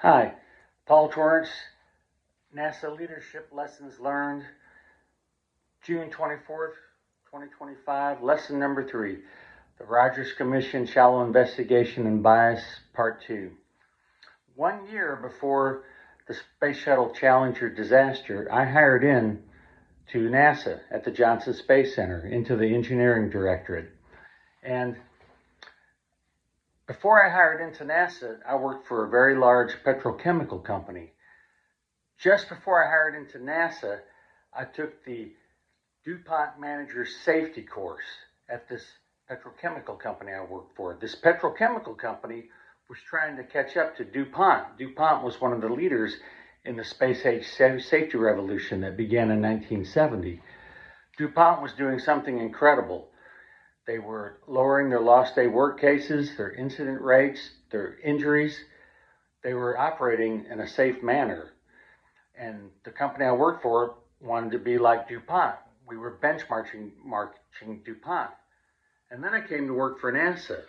Hi, Paul Torrance, NASA Leadership Lessons Learned, June 24th, 2025, Lesson number 3, the Rogers Commission Shallow Investigation and Bias, Part 2. 1 year before the Space Shuttle Challenger disaster, I hired in to NASA at the Johnson Space Center into the Engineering Directorate. And before I hired into NASA, I worked for a very large petrochemical company. Just before I hired into NASA, I took the DuPont Manager Safety course at this petrochemical company I worked for. This petrochemical company was trying to catch up to DuPont. DuPont was one of the leaders in the space age safety revolution that began in 1970. DuPont was doing something incredible. They were lowering their lost day work cases, their incident rates, their injuries. They were operating in a safe manner. And the company I worked for wanted to be like DuPont. We were benchmarking DuPont. And then I came to work for NASA.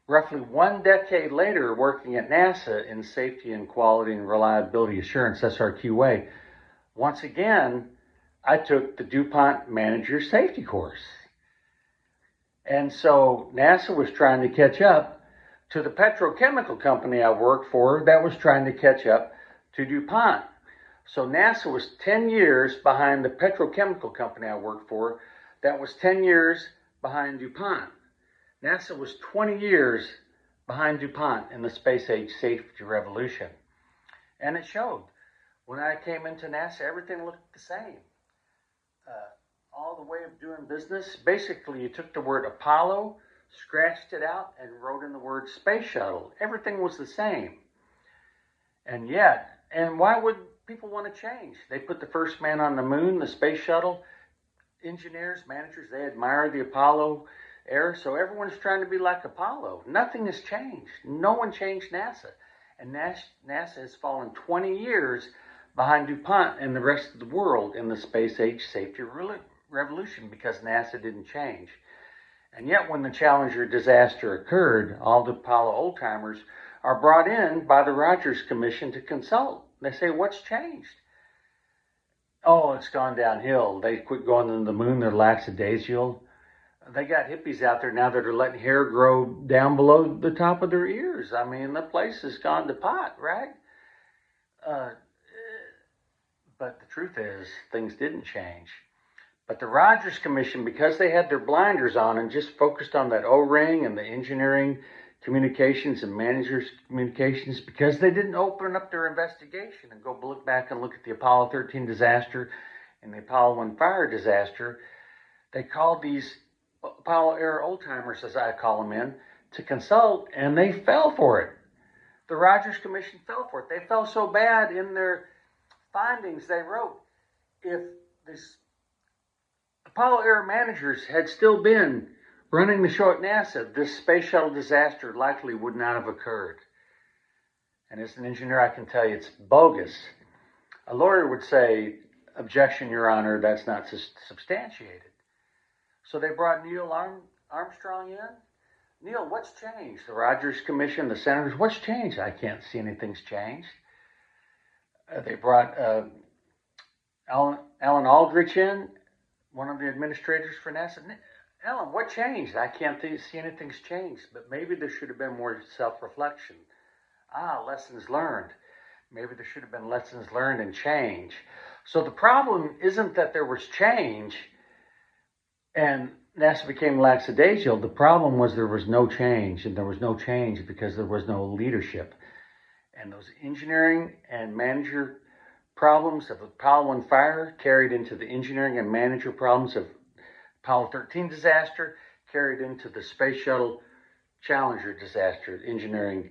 Roughly 1 decade later, working at NASA in safety and quality and reliability assurance, SRQA, once again, I took the DuPont Manager Safety course. And so NASA was trying to catch up to the petrochemical company I worked for that was trying to catch up to DuPont. So NASA was 10 years behind the petrochemical company I worked for that was 10 years behind DuPont. NASA was 20 years behind DuPont in the space age safety revolution. And it showed. When I came into NASA, everything looked the same. All the way of doing business, basically you took the word Apollo, scratched it out, and wrote in the word Space Shuttle. Everything was the same. And why would people want to change? They put the first man on the moon, the Space Shuttle. Engineers, managers, they admire the Apollo era, so everyone's trying to be like Apollo. Nothing has changed. No one changed NASA. And NASA has fallen 20 years behind DuPont and the rest of the world in the space age safety revolution because NASA didn't change. And yet when the Challenger disaster occurred, all the Apollo old-timers are brought in by the Rogers Commission to consult. They say, what's changed? Oh, it's gone downhill. They quit going to the moon. They're lackadaisical. They got hippies out there now that are letting hair grow down below the top of their ears. I mean, the place has gone to pot, right? But the truth is, things didn't change. But the Rogers Commission, because they had their blinders on and just focused on that O-ring and the engineering communications and managers communications, because they didn't open up their investigation and go look back and look at the Apollo 13 disaster and the Apollo 1 fire disaster, they called these Apollo era old-timers, as I call them, in to consult, and they fell for it. The Rogers Commission fell for it. They fell so bad in their findings, they wrote, if this Apollo era managers had still been running the show at NASA, this space shuttle disaster likely would not have occurred. And as an engineer, I can tell you it's bogus. A lawyer would say, objection, Your Honor, that's not substantiated. So they brought Neil Armstrong in. Neil, what's changed? The Rogers Commission, the senators, what's changed? I can't see anything's changed. They brought Alan Aldrich in, one of the administrators for NASA. Alan, what changed? I can't see anything's changed, but maybe there should have been more self-reflection. Lessons learned. Maybe there should have been lessons learned and change. So the problem isn't that there was change and NASA became lackadaisical. The problem was there was no change, and there was no change because there was no leadership. And those engineering and manager problems of Apollo 1 fire carried into the engineering and manager problems of Apollo 13 disaster, carried into the Space Shuttle Challenger disaster, engineering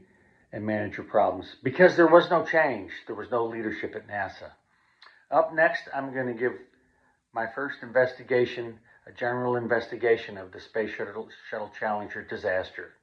and manager problems, because there was no change. There was no leadership at NASA. Up next, I'm going to give my first investigation, a general investigation of the Space Shuttle Challenger disaster.